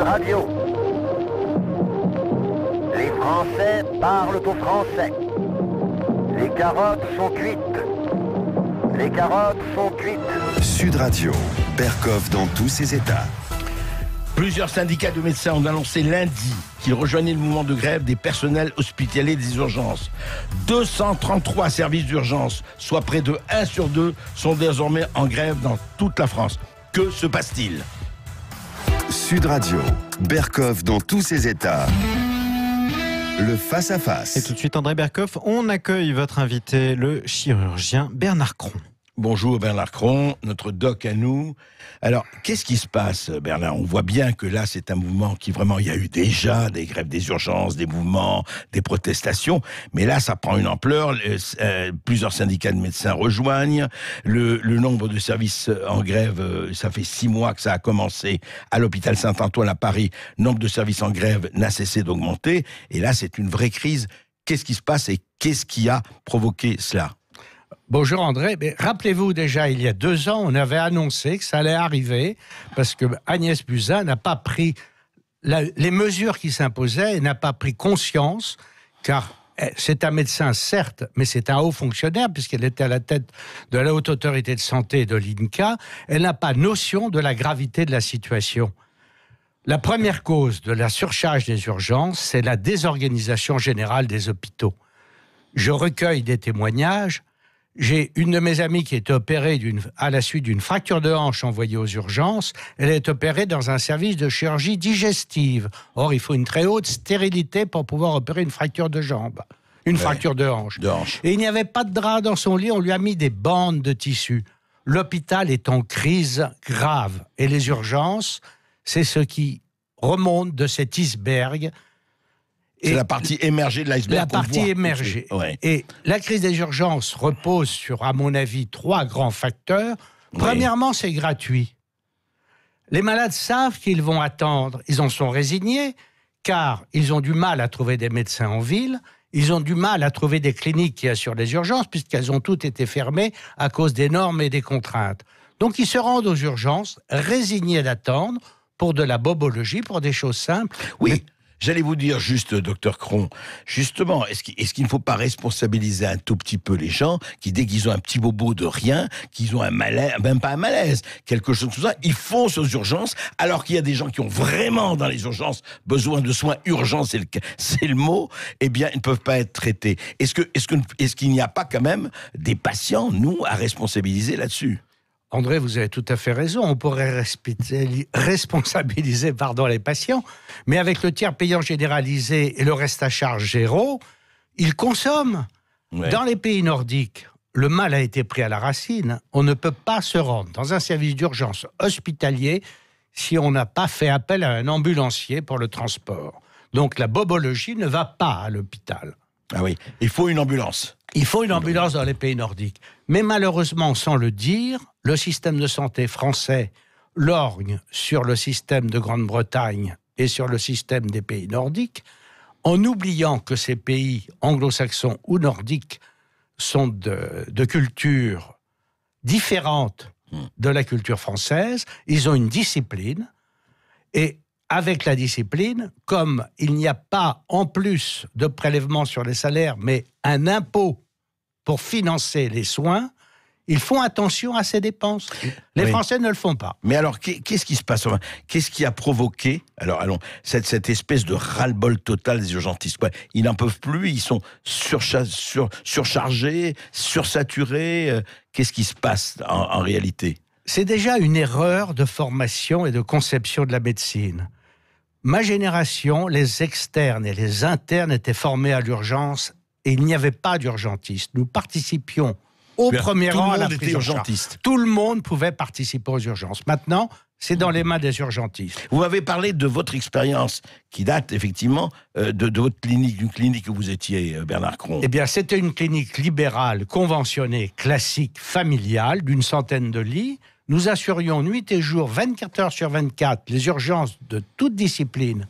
Radio. Les Français parlent aux Français. Les carottes sont cuites. Les carottes sont cuites. Sud Radio, Berkoff dans tous ses états. Plusieurs syndicats de médecins ont annoncé lundi qu'ils rejoignaient le mouvement de grève des personnels hospitaliers des urgences. 233 services d'urgence, soit près de 1 sur 2, sont désormais en grève dans toute la France. Que se passe-t-il ? Sud Radio, Berkoff dans tous ses états. Le face-à-face. Et tout de suite, André Berkoff, on accueille votre invité, le chirurgien Bernard Cron. Bonjour Bernard Cron, notre doc à nous. Alors, qu'est-ce qui se passe, Bernard ? On voit bien que là, c'est un mouvement qui vraiment, il y a eu déjà des grèves des urgences, des mouvements, des protestations, mais là, ça prend une ampleur. Plusieurs syndicats de médecins rejoignent. Le nombre de services en grève, ça fait 6 mois que ça a commencé à l'hôpital Saint-Antoine à Paris. Le nombre de services en grève n'a cessé d'augmenter. Et là, c'est une vraie crise. Qu'est-ce qui se passe et qu'est-ce qui a provoqué cela ? Bonjour André, mais rappelez-vous déjà, il y a 2 ans, on avait annoncé que ça allait arriver parce que Agnès Buzyn n'a pas pris les mesures qui s'imposaient et n'a pas pris conscience, car c'est un médecin certes, mais c'est un haut fonctionnaire puisqu'elle était à la tête de la Haute Autorité de Santé de l'INCa, elle n'a pas notion de la gravité de la situation. La première cause de la surcharge des urgences, c'est la désorganisation générale des hôpitaux. Je recueille des témoignages. J'ai une de mes amies qui est opérée à la suite d'une fracture de hanche envoyée aux urgences. Elle est opérée dans un service de chirurgie digestive. Or, il faut une très haute stérilité pour pouvoir opérer une fracture de jambe. Fracture de hanche. Et il n'y avait pas de drap dans son lit, on lui a mis des bandes de tissu. L'hôpital est en crise grave. Et les urgences, c'est ce qui remonte de cet iceberg. C'est la partie émergée de l'iceberg. La partie émergée. Ouais. Et la crise des urgences repose sur, à mon avis, 3 grands facteurs. Premièrement, c'est gratuit. Les malades savent qu'ils vont attendre. Ils en sont résignés, car ils ont du mal à trouver des médecins en ville. Ils ont du mal à trouver des cliniques qui assurent les urgences, puisqu'elles ont toutes été fermées à cause des normes et des contraintes. Donc, ils se rendent aux urgences, résignés d'attendre, pour de la bobologie, pour des choses simples. Oui. J'allais vous dire juste, docteur Cron, justement, est-ce qu'il ne faut pas responsabiliser un tout petit peu les gens qui, dès qu'ils ont un petit bobo de rien, qu'ils ont un malaise, même pas un malaise, quelque chose de tout ça, ils foncent aux urgences, alors qu'il y a des gens qui ont vraiment, dans les urgences, besoin de soins urgents, c'est le mot, eh bien, ils ne peuvent pas être traités. Est-ce qu'il n'y a pas quand même des patients, nous, à responsabiliser là-dessus ? André, vous avez tout à fait raison. On pourrait responsabiliser les patients, mais avec le tiers payant généralisé et le reste à charge zéro, ils consomment. Ouais. Dans les pays nordiques, le mal a été pris à la racine. On ne peut pas se rendre dans un service d'urgence hospitalier si on n'a pas fait appel à un ambulancier pour le transport. Donc la bobologie ne va pas à l'hôpital. Ah oui, il faut une ambulance. Il faut une ambulance dans les pays nordiques. Mais malheureusement, sans le dire, le système de santé français lorgne sur le système de Grande-Bretagne et sur le système des pays nordiques, en oubliant que ces pays anglo-saxons ou nordiques sont de cultures différentes de la culture française. Ils ont une discipline, et avec la discipline, comme il n'y a pas en plus de prélèvement sur les salaires, mais un impôt pour financer les soins, ils font attention à ces dépenses. Les Français ne le font pas. Mais alors, qu'est-ce qui se passe ? Qu'est-ce qui a provoqué cette espèce de ras-le-bol total des urgentistes ? Ils n'en peuvent plus, ils sont surchargés, sursaturés. Qu'est-ce qui se passe en réalité ? C'est déjà une erreur de formation et de conception de la médecine. Ma génération, les externes et les internes étaient formés à l'urgence et il n'y avait pas d'urgentistes. Nous participions au premier rang à la prise en charge. Tout le monde pouvait participer aux urgences. Maintenant, c'est dans les mains des urgentistes. Vous m'avez parlé de votre expérience qui date effectivement de votre clinique, d'une clinique où vous étiez, Bernard Cron. Eh bien, c'était une clinique libérale, conventionnée, classique, familiale, d'une centaine de lits. Nous assurions nuit et jour, 24 heures sur 24, les urgences de toute discipline,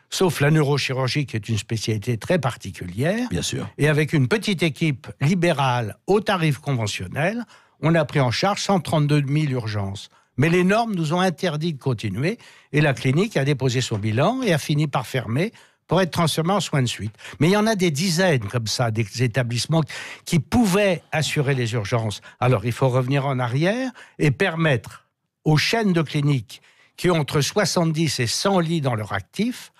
sauf la neurochirurgie qui est une spécialité très particulière. Bien sûr. Et avec une petite équipe libérale au tarif conventionnel, on a pris en charge 132 000 urgences. Mais les normes nous ont interdit de continuer et la clinique a déposé son bilan et a fini par fermer pour être transformée en soins de suite. Mais il y en a des dizaines comme ça, des établissements qui pouvaient assurer les urgences. Alors il faut revenir en arrière et permettre aux chaînes de cliniques qui ont entre 70 et 100 lits dans leur actif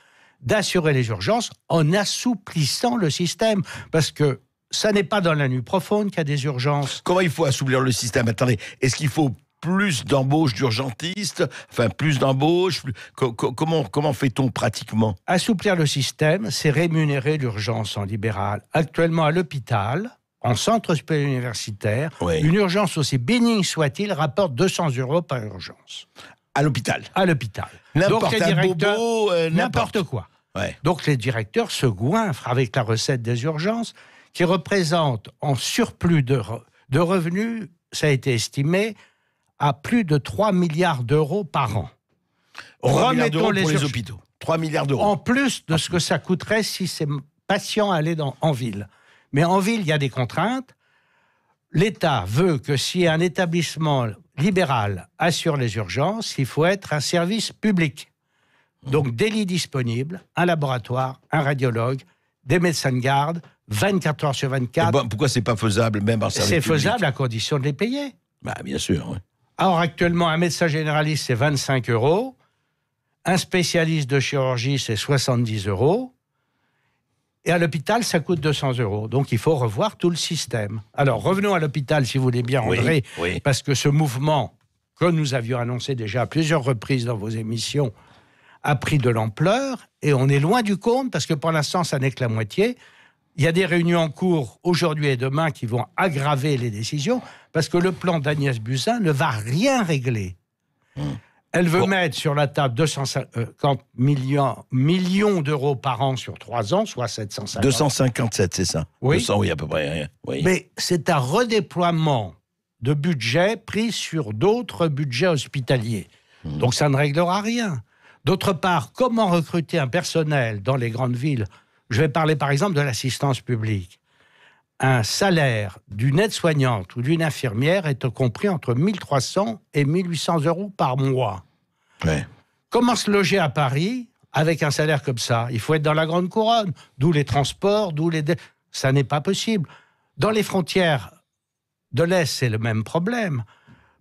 d'assurer les urgences en assouplissant le système. Parce que ça n'est pas dans la nuit profonde qu'il y a des urgences. Comment il faut assouplir le système? Attendez, est-ce qu'il faut plus d'embauches d'urgentistes? Enfin, plus d'embauches? Comment fait-on pratiquement? Assouplir le système, c'est rémunérer l'urgence en libéral. Actuellement, à l'hôpital, en centre hospitalier universitaire, une urgence aussi bénigne soit-il rapporte 200 € par urgence. À l'hôpital? À l'hôpital. N'importe Donc, les directeurs, n'importe quoi. Ouais. Donc les directeurs se goinfrent avec la recette des urgences qui représente en surplus de revenus, ça a été estimé, à plus de 3 milliards d'euros par an. 3 milliards d'euros pour les hôpitaux. 3 milliards d'euros. En plus de ce que ça coûterait si ces patients allaient en ville. Mais en ville, il y a des contraintes. L'État veut que si un établissement libéral assure les urgences, il faut être un service public. Donc des lits disponibles, un laboratoire, un radiologue, des médecins de garde, 24 heures sur 24. Bon, pourquoi c'est pas faisable même en service public? C'est faisable à condition de les payer. Bah, bien sûr, oui. Alors actuellement, un médecin généraliste, c'est 25 €. Un spécialiste de chirurgie, c'est 70 €. Et à l'hôpital, ça coûte 200 €. Donc il faut revoir tout le système. Alors revenons à l'hôpital, si vous voulez bien, André, parce que ce mouvement, que nous avions annoncé déjà à plusieurs reprises dans vos émissions, a pris de l'ampleur, et on est loin du compte, parce que pour l'instant, ça n'est que la moitié. Il y a des réunions en cours aujourd'hui et demain qui vont aggraver les décisions, parce que le plan d'Agnès Buzyn ne va rien régler. Elle veut mettre sur la table 250 millions d'euros par an sur 3 ans, soit 750. 257, c'est ça? Oui. 200, oui, à peu près. Oui. Mais c'est un redéploiement de budget pris sur d'autres budgets hospitaliers. Donc ça ne réglera rien. D'autre part, comment recruter un personnel dans les grandes villes? Je vais parler par exemple de l'assistance publique. Un salaire d'une aide-soignante ou d'une infirmière est compris entre 1 300 et 1 800 € par mois. Ouais. Comment se loger à Paris avec un salaire comme ça? Il faut être dans la grande couronne, d'où les transports, ça n'est pas possible. Dans les frontières de l'Est, c'est le même problème.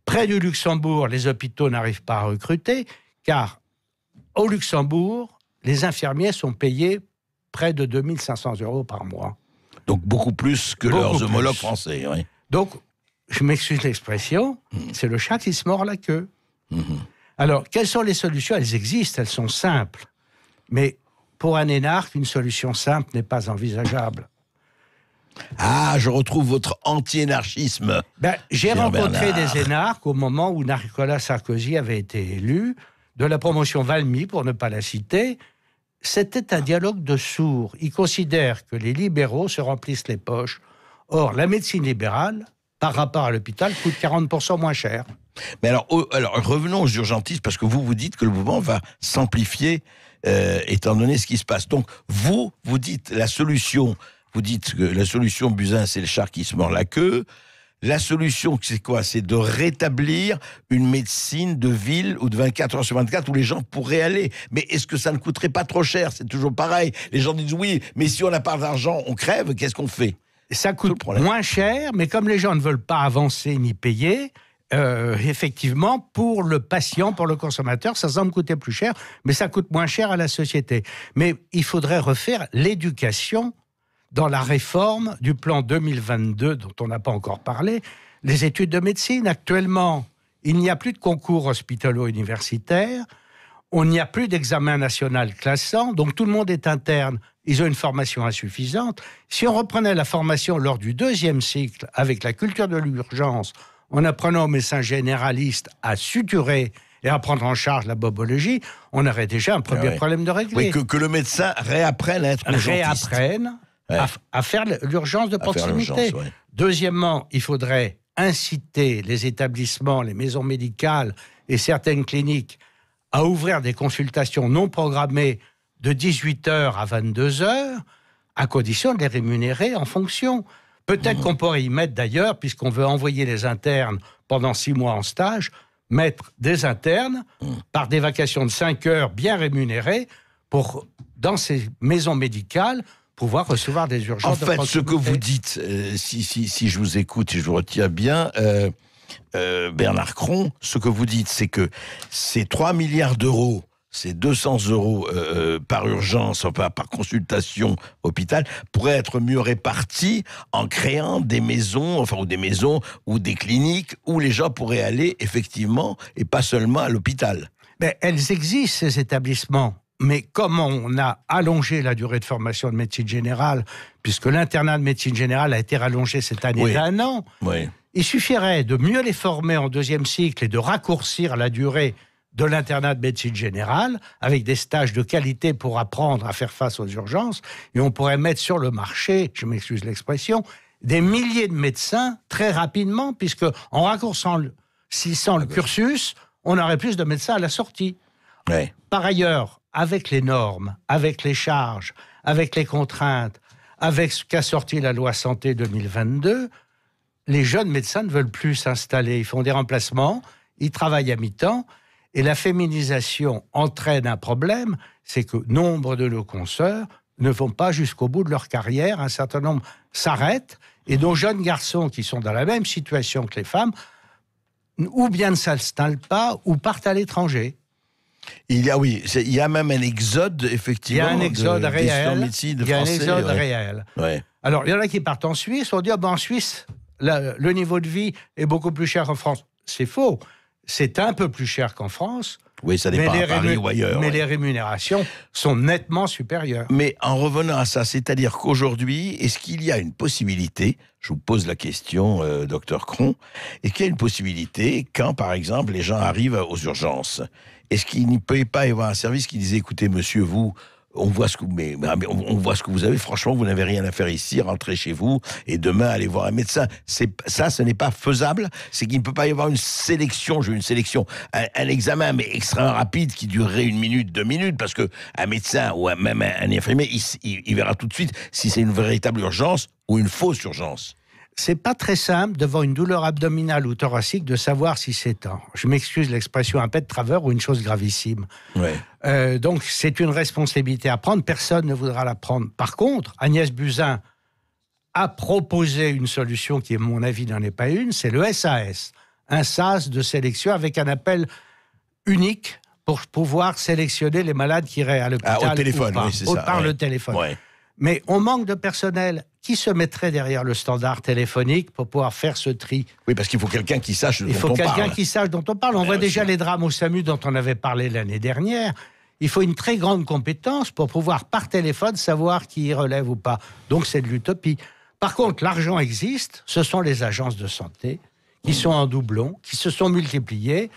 Près du Luxembourg, les hôpitaux n'arrivent pas à recruter, car au Luxembourg, les infirmiers sont payés près de 2 500 € par mois. Donc beaucoup plus que leurs homologues français. Oui. Donc, je m'excuse l'expression, c'est le chat qui se mord la queue. Alors, quelles sont les solutions? Elles existent, elles sont simples. Mais pour un énarque, une solution simple n'est pas envisageable. Ah, je retrouve votre anti-énarchisme. J'ai rencontré des énarques au moment où Nicolas Sarkozy avait été élu, de la promotion Valmy, pour ne pas la citer. C'était un dialogue de sourds. Ils considèrent que les libéraux se remplissent les poches. Or, la médecine libérale, par rapport à l'hôpital, coûte 40% moins cher. Mais alors, revenons aux urgentistes, parce que vous dites que le mouvement va s'amplifier, étant donné ce qui se passe. Donc, vous dites la solution, vous dites que la solution Buzyn, c'est le chat qui se mord la queue. La solution, c'est quoi? C'est de rétablir une médecine de ville ou de 24 heures sur 24 où les gens pourraient aller. Mais est-ce que ça ne coûterait pas trop cher? C'est toujours pareil. Les gens disent oui, mais si on n'a pas d'argent, on crève, qu'est-ce qu'on fait? Ça coûte moins cher, mais comme les gens ne veulent pas avancer ni payer, effectivement, pour le patient, pour le consommateur, ça semble coûter plus cher, mais ça coûte moins cher à la société. Mais il faudrait refaire l'éducation dans la réforme du plan 2022, dont on n'a pas encore parlé, les études de médecine. Actuellement, il n'y a plus de concours hospitalo-universitaires, on n'y a plus d'examen national classant, donc tout le monde est interne. Ils ont une formation insuffisante. Si on reprenait la formation lors du 2e cycle, avec la culture de l'urgence, en apprenant aux médecins généralistes à suturer et à prendre en charge la bobologie, on aurait déjà un premier problème de régler. Oui, que le médecin réapprenne à être urgentiste. Réapprenne à faire l'urgence de proximité. Deuxièmement, il faudrait inciter les établissements, les maisons médicales et certaines cliniques à ouvrir des consultations non programmées de 18h à 22h, à condition de les rémunérer en fonction. Peut-être qu'on pourrait y mettre d'ailleurs, puisqu'on veut envoyer les internes pendant 6 mois en stage, mettre des internes par des vacations de 5 heures bien rémunérées pour, dans ces maisons médicales, pouvoir recevoir des urgences. En fait, ce que vous dites, si je vous écoute et je vous retiens bien, Bernard Cron, ce que vous dites, c'est que ces 3 milliards d'euros, ces 200 € par urgence, enfin par consultation hôpital, pourraient être mieux répartis en créant des maisons, ou des maisons ou des cliniques où les gens pourraient aller effectivement et pas seulement à l'hôpital. Mais elles existent, ces établissements. Mais comme on a allongé la durée de formation de médecine générale, puisque l'internat de médecine générale a été rallongé cette année d'1 an, il suffirait de mieux les former en 2e cycle et de raccourcir la durée de l'internat de médecine générale, avec des stages de qualité pour apprendre à faire face aux urgences, et on pourrait mettre sur le marché, je m'excuse l'expression, des milliers de médecins très rapidement, puisque en raccourcissant le cursus, on aurait plus de médecins à la sortie. Ouais. Par ailleurs, avec les normes, avec les charges, avec les contraintes, avec ce qu'a sorti la loi santé 2022, les jeunes médecins ne veulent plus s'installer. Ils font des remplacements, ils travaillent à mi-temps, et la féminisation entraîne un problème, c'est que nombre de nos consoeurs ne vont pas jusqu'au bout de leur carrière, un certain nombre s'arrêtent, et nos jeunes garçons qui sont dans la même situation que les femmes, ou bien ne s'installent pas, ou partent à l'étranger. Il y a même un exode, effectivement. Il y a un exode réel. Il y a un exode réel. Ouais. Alors, il y en a qui partent en Suisse, on dit, en Suisse, le niveau de vie est beaucoup plus cher qu'en France. C'est faux. C'est un peu plus cher qu'en France. Oui, ça dépend à Paris ou ailleurs. Mais les rémunérations sont nettement supérieures. Mais en revenant à ça, c'est-à-dire qu'aujourd'hui, est-ce qu'il y a une possibilité, je vous pose la question, docteur Cron, est-ce qu'il y a une possibilité quand, par exemple, les gens arrivent aux urgences, est-ce qu'il ne peut pas y avoir un service qui disait, écoutez, monsieur, on voit ce que vous avez. Franchement, vous n'avez rien à faire ici. Rentrez chez vous et demain allez voir un médecin. Ce n'est pas faisable. C'est qu'il ne peut pas y avoir une sélection. Un examen mais extrêmement rapide qui durerait 1 minute, 2 minutes, parce que un médecin ou même un infirmier, il verra tout de suite si c'est une véritable urgence ou une fausse urgence. C'est pas très simple, devant une douleur abdominale ou thoracique, de savoir si c'est je m'excuse l'expression, un pet de travers ou une chose gravissime. Ouais. Donc, c'est une responsabilité à prendre. Personne ne voudra la prendre. Par contre, Agnès Buzyn a proposé une solution qui, à mon avis, n'en est pas une, c'est le SAS. Un SAS de sélection avec un appel unique pour pouvoir sélectionner les malades qui iraient à l'hôpital. Au téléphone, oui, c'est ça. Par le téléphone. Ouais. Mais on manque de personnel. Qui se mettrait derrière le standard téléphonique pour pouvoir faire ce tri? Oui, parce qu'il faut quelqu'un qui sache dont on parle. Il faut quelqu'un qui sache dont on parle. On voit déjà les drames au SAMU dont on avait parlé l'année dernière. Il faut une très grande compétence pour pouvoir, par téléphone, savoir qui y relève ou pas. Donc, c'est de l'utopie. Par contre, l'argent existe. Ce sont les agences de santé qui sont en doublon, qui se sont multipliées.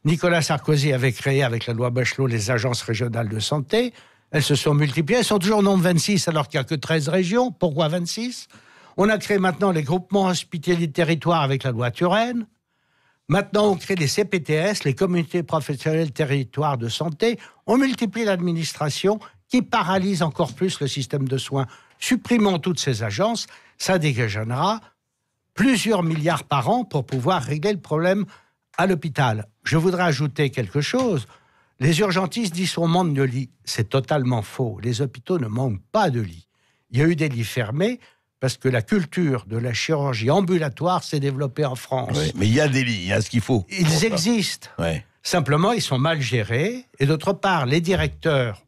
Nicolas Sarkozy avait créé, avec la loi Bachelot, les agences régionales de santé. Elles se sont multipliées, elles sont toujours au nombre 26 alors qu'il n'y a que 13 régions. Pourquoi 26 ? On a créé maintenant les groupements hospitaliers de territoire avec la loi Turenne. Maintenant, on crée les CPTS, les communautés professionnelles territoire de santé. On multiplie l'administration qui paralyse encore plus le système de soins. Supprimons toutes ces agences, ça dégagera plusieurs milliards par an pour pouvoir régler le problème à l'hôpital. Je voudrais ajouter quelque chose. Les urgentistes disent qu'on manque de lits. C'est totalement faux. Les hôpitaux ne manquent pas de lits. Il y a eu des lits fermés parce que la culture de la chirurgie ambulatoire s'est développée en France. Oui, mais il y a des lits, il y a ce qu'il faut. Ils existent. Ouais. Simplement, ils sont mal gérés. Et d'autre part, les directeurs.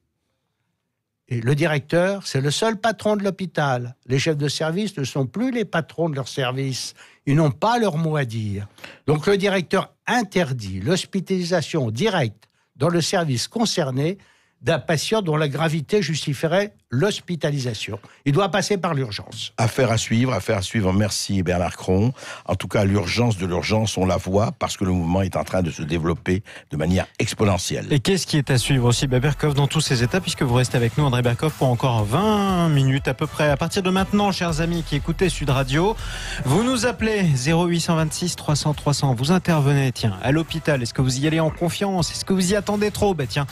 Et le directeur, c'est le seul patron de l'hôpital. Les chefs de service ne sont plus les patrons de leur service. Ils n'ont pas leur mot à dire. Donc le directeur interdit l'hospitalisation directe dans le service concerné d'un patient dont la gravité justifierait l'hospitalisation. Il doit passer par l'urgence. Affaire à suivre. Merci Bernard Cron. En tout cas, l'urgence de l'urgence, on la voit parce que le mouvement est en train de se développer de manière exponentielle. Et qu'est-ce qui est à suivre aussi, Berkoff, dans tous ces états, puisque vous restez avec nous, André Berkoff, pour encore 20 minutes à peu près. À partir de maintenant, chers amis qui écoutez Sud Radio, vous nous appelez 0826 300 300. Vous intervenez, tiens, à l'hôpital. Est-ce que vous y allez en confiance? Est-ce que vous y attendez trop? Tiens,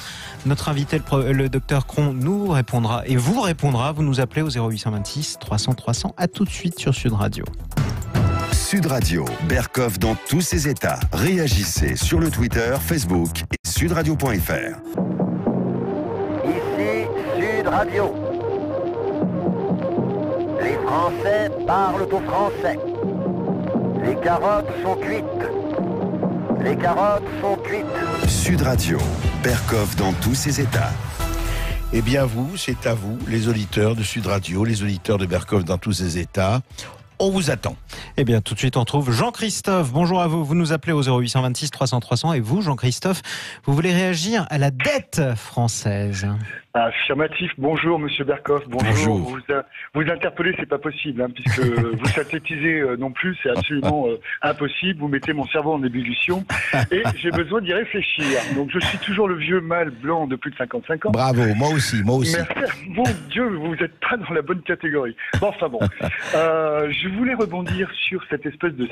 notre invité, le docteur Cron, nous répondra et vous répondra. Vous nous appelez au 0826 300 300. À tout de suite sur Sud Radio. Sud Radio, Berkoff dans tous ses états. Réagissez sur le Twitter, Facebook et sudradio.fr. Ici Sud Radio. Les Français parlent au français. Les carottes sont cuites. Les carottes sont cuites. Sud Radio, Berkoff dans tous ses états. Eh bien vous, c'est à vous, les auditeurs de Sud Radio, les auditeurs de Berkoff dans tous ses états. On vous attend. Eh bien, tout de suite, on trouve Jean-Christophe. Bonjour à vous. Vous nous appelez au 0826 300 300. Et vous, Jean-Christophe, vous voulez réagir à la dette française? Affirmatif. Bonjour, Monsieur Berkoff. Bonjour. Vous interpellez, c'est pas possible, puisque vous synthétisez non plus, c'est absolument impossible. Vous mettez mon cerveau en ébullition et j'ai besoin d'y réfléchir. Donc, je suis toujours le vieux mâle blanc de plus de 55 ans. Bravo, moi aussi. Merci. Mon Dieu, vous n'êtes pas dans la bonne catégorie. Bon, enfin bon. Je voulais rebondir sur cette espèce de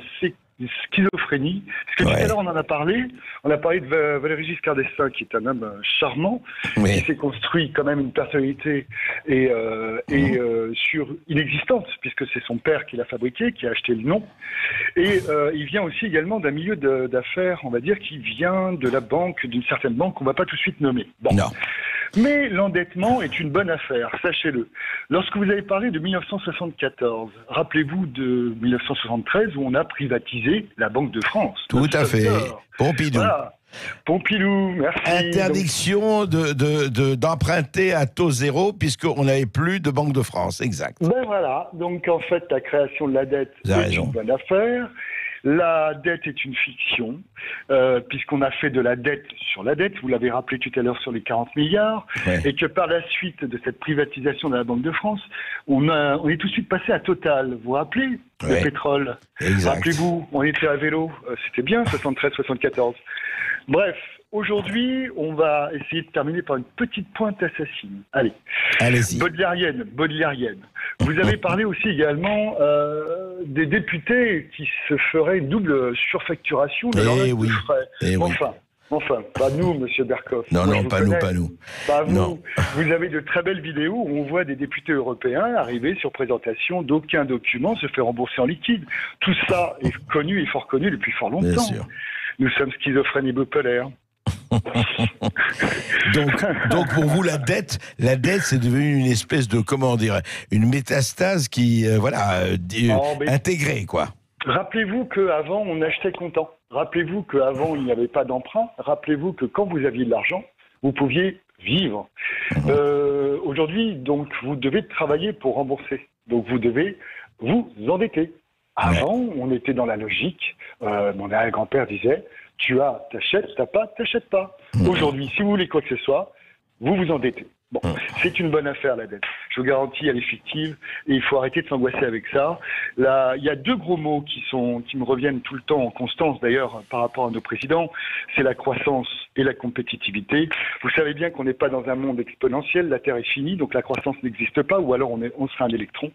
schizophrénie. Parce que tout à l'heure, on en a parlé. On a parlé de Valéry Giscard d'Estaing, qui est un homme charmant, qui s'est construit quand même une personnalité sur inexistante, puisque c'est son père qui l'a fabriqué, qui a acheté le nom. Et il vient aussi également d'un milieu d'affaires, on va dire, qui vient de la banque, d'une certaine banque qu'on ne va pas tout de suite nommer. Bon. Non. Mais l'endettement est une bonne affaire, sachez-le. Lorsque vous avez parlé de 1974, rappelez-vous de 1973 où on a privatisé la Banque de France. Tout à fait. Pompidou. Voilà. Pompidou, merci. Interdiction d'emprunter à taux zéro puisqu'on n'avait plus de Banque de France, exact. Ben voilà, donc en fait la création de la dette est une bonne affaire. La dette est une fiction, puisqu'on a fait de la dette sur la dette, vous l'avez rappelé tout à l'heure sur les 40 milliards, et que par la suite de cette privatisation de la Banque de France, on est tout de suite passé à Total. Vous vous rappelez le pétrole? Exact. Rappelez-vous, on était à vélo, c'était bien, 73-74. Bref, aujourd'hui, on va essayer de terminer par une petite pointe assassine. Allez-y. Baudelairienne. Vous avez parlé aussi également des députés qui se feraient une double surfacturation de leur note de frais. Enfin, pas nous, Monsieur Berkoff. Non, pas nous. Pas vous. Non. Vous avez de très belles vidéos où on voit des députés européens arriver sur présentation d'aucun document, se faire rembourser en liquide. Tout ça est connu et fort connu depuis fort longtemps. Bien sûr. Nous sommes schizophrènes et bipolaires. donc pour vous la dette c'est devenu une espèce de une métastase qui intégrée quoi. Rappelez-vous qu'avant on achetait comptant. Rappelez-vous qu'avant il n'y avait pas d'emprunt. Rappelez-vous que quand vous aviez de l'argent, vous pouviez vivre. Aujourd'hui, donc vous devez travailler pour rembourser. Donc vous devez vous endetter. Avant, on était dans la logique. Mon arrière-grand-père disait: tu as, t'achètes, t'as pas, t'achètes pas. Aujourd'hui, si vous voulez quoi que ce soit, vous vous endettez. Bon, c'est une bonne affaire, la dette. Je vous garantis, elle est fictive et il faut arrêter de s'angoisser avec ça. Là, il y a deux gros mots qui me reviennent tout le temps en constance, d'ailleurs, par rapport à nos présidents. C'est la croissance et la compétitivité. Vous savez bien qu'on n'est pas dans un monde exponentiel. La Terre est finie, donc la croissance n'existe pas, ou alors on sera un électron.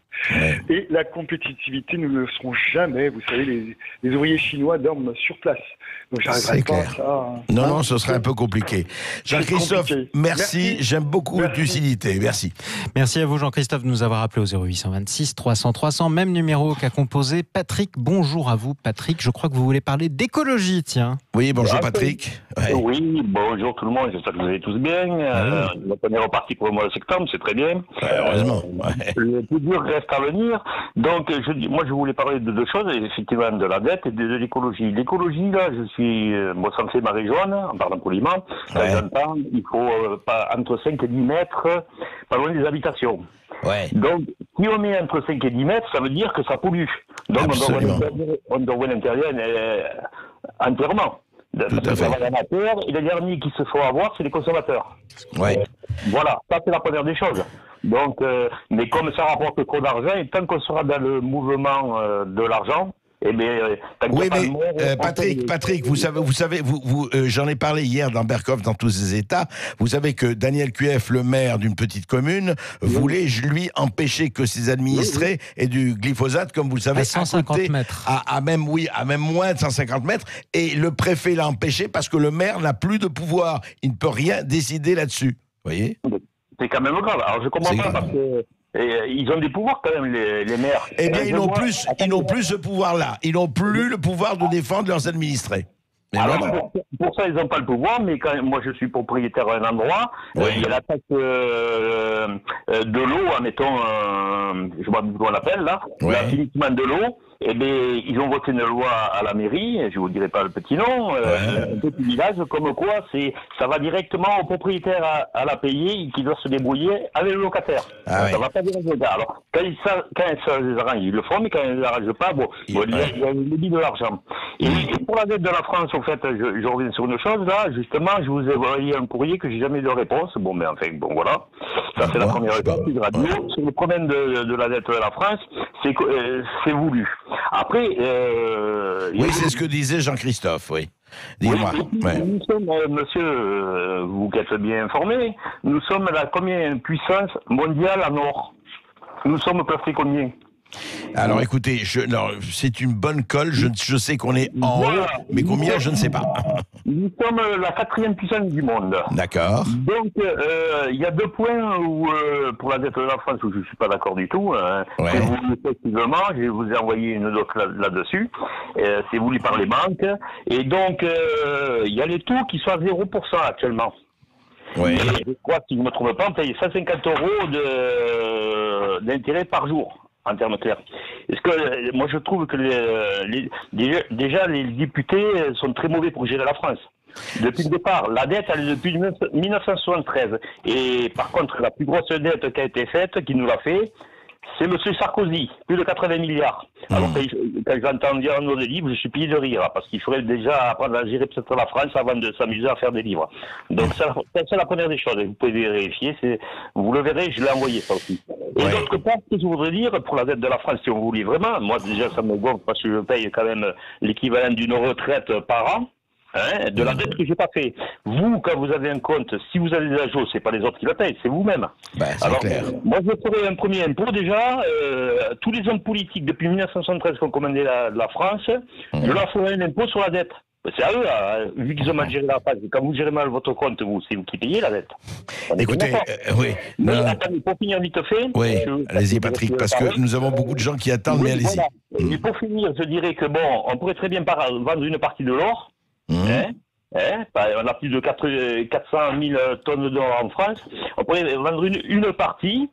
Et la compétitivité, nous ne le serons jamais. Vous savez, les ouvriers chinois dorment sur place. Donc j'arriverai pas à ça. Non, ce serait un peu compliqué. Jean-Christophe, merci. J'aime beaucoup votre lucidité. Merci. Merci à vous, Jean-Christophe, de nous avoir appelé au 0826 300 300. Même numéro qu'a composé Patrick. Bonjour à vous, Patrick. Je crois que vous voulez parler d'écologie, tiens. Oui, bonjour, Patrick. Oui, bonjour tout le monde. J'espère que vous allez tous bien. On est reparti pour le mois de septembre, c'est très bien. Heureusement. Le plus dur reste à venir. Donc, je voulais parler de deux choses, effectivement, de la dette et de l'écologie. L'écologie, là, je suis Boissante Marie Jaune, en parlant poliment. J'entends, il faut pas entre 5 et 10 mètres, pas loin des habitations. Donc, si on met entre 5 et 10 mètres, ça veut dire que ça pollue. Donc, on doit voir l'intérieur entièrement. Ça va l'amateur, et les derniers qui se font avoir, c'est les consommateurs. Voilà, ça c'est la première des choses. Donc, mais comme ça rapporte trop d'argent, et tant qu'on sera dans le mouvement de l'argent, eh bien, Patrick, vous savez, j'en ai parlé hier dans Berkoff dans tous ses états. Vous savez que Daniel Cueff, le maire d'une petite commune, voulait lui empêcher que ses administrés aient du glyphosate, comme vous le savez, à 150 mètres, à même moins de 150 mètres. Et le préfet l'a empêché parce que le maire n'a plus de pouvoir. Il ne peut rien décider là-dessus. Vous voyez ? C'est quand même grave. Alors je comprends pas parce que Et ils ont des pouvoirs quand même, les maires. Eh bien, ils n'ont plus ce pouvoir-là. Ils n'ont plus le pouvoir de défendre leurs administrés. Mais alors, pour ça, ils n'ont pas le pouvoir, mais quand moi je suis propriétaire d'un endroit, il y a la taxe de l'eau, admettons, je ne sais pas comment on l'appelle là, l'assainissement de l'eau. Eh bien, ils ont voté une loi à la mairie, je ne vous dirai pas le petit nom, un petit village, comme quoi ça va directement au propriétaire à la payer, qui doit se débrouiller avec le locataire. Ça ne va pas dire le gars. Alors, quand ça les arrange, ils le font, mais quand ils ne les arrangent pas, il y a une limite de l'argent. Et pour la dette de la France, en fait, je reviens sur une chose, là, justement, je vous ai envoyé un courrier que j'ai jamais eu de réponse. Bon, mais enfin, bon, voilà. Ça, c'est la première réponse de radio. Sur le problème de la dette de la France, c'est voulu. Après, oui, c'est ce que disait Jean-Christophe, oui. Dis-moi. Nous sommes, monsieur, vous qui êtes bien informé, nous sommes la combien puissance mondiale en or? Nous sommes placés combien? Alors écoutez, c'est une bonne colle, je sais qu'on est en haut, mais combien, je ne sais pas. Nous sommes la 4e puissance du monde. D'accord. Donc, il y a 2 points où, pour la dette de la France, où je ne suis pas d'accord du tout. Effectivement, je vous ai envoyé une doc là-dessus. C'est voulu par les banques. Et donc, il y a les taux qui sont à 0% actuellement. Oui. Et je crois, si je ne me trompe pas, on paye 150 € d'intérêt par jour. En termes clairs. Est-ce que moi je trouve que déjà les députés sont très mauvais pour gérer la France. Depuis le départ, la dette elle est depuis 1973. Et par contre, la plus grosse dette qui a été faite, qui nous l'a fait, c'est M. Sarkozy, plus de 80 milliards. Alors quand j'entends dire nos livres, je suis plié de rire, parce qu'il faudrait déjà apprendre à gérer peut-être la France avant de s'amuser à faire des livres. Donc ça, c'est la première des choses. Vous pouvez vérifier, vous le verrez, je l'ai envoyé ça aussi. Et d'autre part, ce que je voudrais dire, pour la dette de la France, si on voulait vraiment, moi déjà ça me gonfle parce que je paye quand même l'équivalent d'une retraite par an. De la dette que j'ai pas fait. Vous, quand vous avez un compte, si vous avez des ajouts, c'est pas les autres qui le payent, c'est vous-même. C'est clair. Moi, je ferai un premier impôt déjà. Tous les hommes politiques depuis 1973 qui ont commandé la France, je leur ferai un impôt sur la dette. C'est à eux, vu qu'ils ont mal géré la France. Quand vous gérez mal votre compte, c'est vous qui payez la dette. Écoutez, oui. Mais attendez, pour finir vite fait. Oui, allez-y Patrick, parce que nous avons beaucoup de gens qui attendent, mais allez-y. Voilà. Et pour finir, je dirais que on pourrait très bien vendre une partie de l'or. On a plus de 400 000 tonnes d'or en France. On pourrait vendre une partie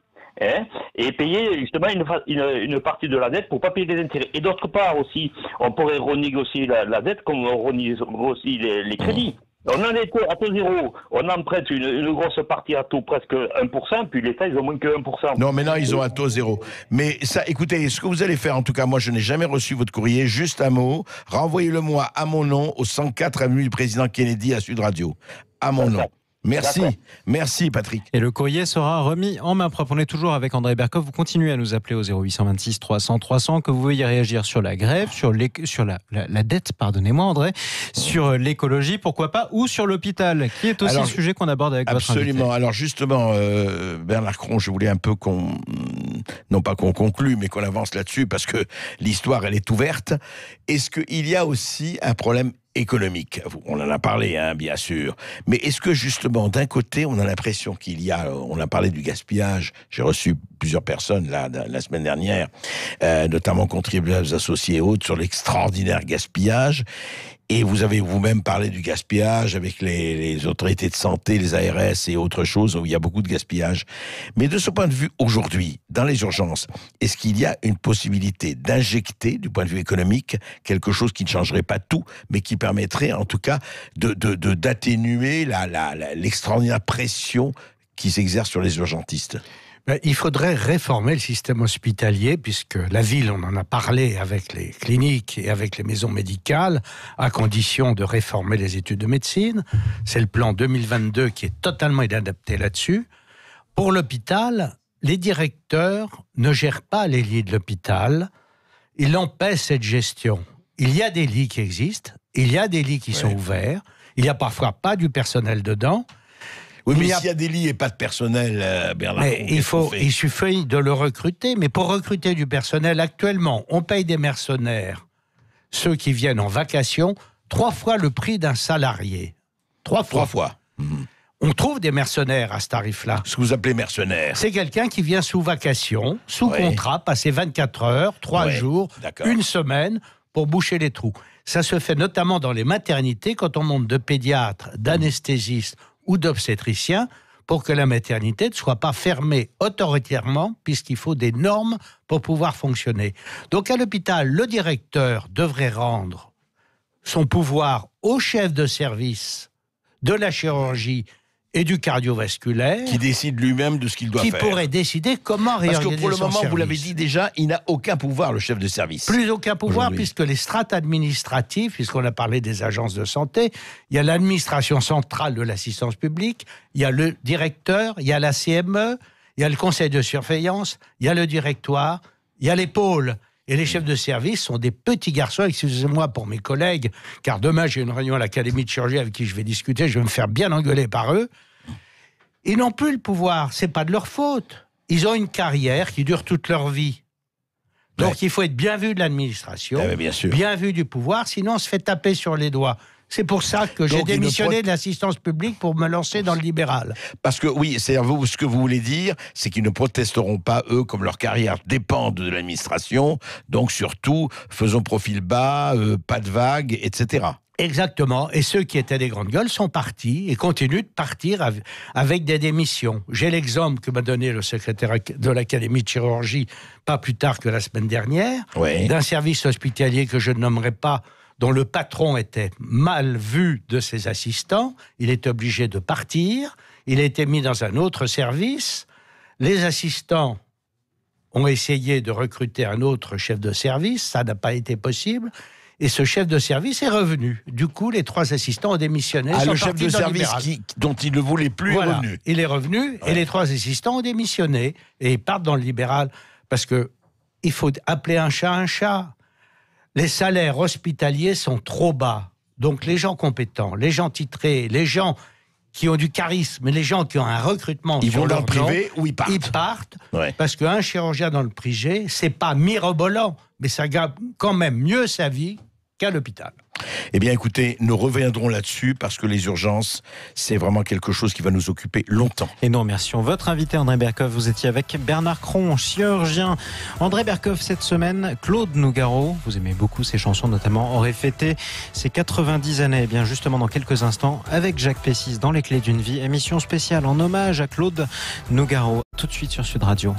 et payer justement une partie de la dette pour ne pas payer des intérêts. Et d'autre part aussi, on pourrait renégocier la dette comme on renégocie les crédits. On en était à taux zéro, on emprunte une grosse partie à taux presque 1%, puis l'État, ils ont moins que 1%. Non, mais non, ils ont à taux zéro. Mais ça, écoutez, ce que vous allez faire, en tout cas, moi, je n'ai jamais reçu votre courrier, juste un mot, renvoyez-le-moi à mon nom, au 104 avenue du Président Kennedy à Sud Radio. À mon nom. Merci, merci Patrick. Et le courrier sera remis en main propre. On est toujours avec André Berkoff. Vous continuez à nous appeler au 0826 300 300, que vous veuillez réagir sur la grève, sur la dette, pardonnez-moi André, sur l'écologie, pourquoi pas, ou sur l'hôpital, qui est aussi un sujet qu'on aborde avec votre invité. Absolument. Alors justement, Bernard Cron, je voulais un peu non pas qu'on conclue, mais qu'on avance là-dessus, parce que l'histoire, elle est ouverte. Est-ce qu'il y a aussi un problème économique? On en a parlé, bien sûr. Mais est-ce que justement, d'un côté, on a l'impression on a parlé du gaspillage. J'ai reçu plusieurs personnes la semaine dernière, notamment contribuables associés et autres, sur l'extraordinaire gaspillage. Et vous avez vous-même parlé du gaspillage avec les autorités de santé, les ARS et autres choses où il y a beaucoup de gaspillage. Mais de ce point de vue, aujourd'hui, dans les urgences, est-ce qu'il y a une possibilité d'injecter, du point de vue économique, quelque chose qui ne changerait pas tout, mais qui permettrait en tout cas d'atténuer l'extraordinaire pression qui s'exerce sur les urgentistes? Il faudrait réformer le système hospitalier, puisque la ville, on en a parlé avec les cliniques et avec les maisons médicales, à condition de réformer les études de médecine. C'est le plan 2022 qui est totalement inadapté là-dessus. Pour l'hôpital, les directeurs ne gèrent pas les lits de l'hôpital. Ils empêchent cette gestion. Il y a des lits qui existent, il y a des lits qui sont ouverts, il n'y a parfois pas du personnel dedans. Oui, mais s'il y a des lits et pas de personnel, Bernard... Il suffit de le recruter, mais pour recruter du personnel, actuellement, on paye des mercenaires, ceux qui viennent en vacation, 3 fois le prix d'un salarié. 3 fois. 3 fois. On trouve des mercenaires à ce tarif-là. Ce que vous appelez mercenaire. C'est quelqu'un qui vient sous vacation, sous contrat, passer 24 heures, 3 jours, une semaine pour boucher les trous. Ça se fait notamment dans les maternités quand on monte de pédiatre, d'anesthésiste ou d'obstétricien pour que la maternité ne soit pas fermée autoritairement puisqu'il faut des normes pour pouvoir fonctionner. Donc à l'hôpital, le directeur devrait rendre son pouvoir au chef de service de la chirurgie et du cardiovasculaire. Qui décide lui-même de ce qu'il doit faire. Qui pourrait décider comment réorganiser son service. Parce que pour le moment, vous l'avez dit déjà, il n'a aucun pouvoir, le chef de service. Plus aucun pouvoir, puisque les strates administratives, puisqu'on a parlé des agences de santé, il y a l'administration centrale de l'assistance publique, il y a le directeur, il y a la CME, il y a le conseil de surveillance, il y a le directoire, il y a les pôles. Et les chefs de service sont des petits garçons, excusez-moi pour mes collègues, car demain j'ai une réunion à l'Académie de chirurgie avec qui je vais discuter, je vais me faire bien engueuler par eux. Ils n'ont plus le pouvoir, c'est pas de leur faute. Ils ont une carrière qui dure toute leur vie. Donc il faut être bien vu de l'administration, bien vu du pouvoir, sinon on se fait taper sur les doigts. C'est pour ça que j'ai démissionné de l'assistance publique pour me lancer dans le libéral. Parce que oui, c'est ce que vous voulez dire, c'est qu'ils ne protesteront pas, eux, comme leur carrière dépend de l'administration. Donc surtout, faisons profil bas, pas de vagues, etc. Exactement. Et ceux qui étaient des grandes gueules sont partis et continuent de partir avec des démissions. J'ai l'exemple que m'a donné le secrétaire de l'Académie de chirurgie, pas plus tard que la semaine dernière, d'un service hospitalier que je ne nommerai pas, dont le patron était mal vu de ses assistants. Il est obligé de partir. Il a été mis dans un autre service. Les assistants ont essayé de recruter un autre chef de service. Ça n'a pas été possible. Et ce chef de service est revenu. Du coup, les 3 assistants ont démissionné. Le chef de service dont il ne voulait plus est revenu. Il est revenu et les 3 assistants ont démissionné. Et ils partent dans le libéral. Parce qu'il faut appeler un chat un chat. Les salaires hospitaliers sont trop bas. Donc les gens compétents, les gens titrés, les gens qui ont du charisme et les gens qui ont un recrutement... Ils vont dans le privé ou ils partent. Ils partent parce qu'un chirurgien dans le privé, c'est pas mirobolant, mais ça gagne quand même mieux sa vie qu'à l'hôpital. Eh bien, écoutez, nous reviendrons là-dessus parce que les urgences, c'est vraiment quelque chose qui va nous occuper longtemps. Et nous remercions votre invité, André Berkoff. Vous étiez avec Bernard Cron, chirurgien. André Berkoff, cette semaine, Claude Nougaro, vous aimez beaucoup ses chansons, notamment, aurait fêté ses 90 années. Eh bien, justement, dans quelques instants, avec Jacques Pessis, dans Les Clés d'une vie, émission spéciale en hommage à Claude Nougaro. Tout de suite sur Sud Radio.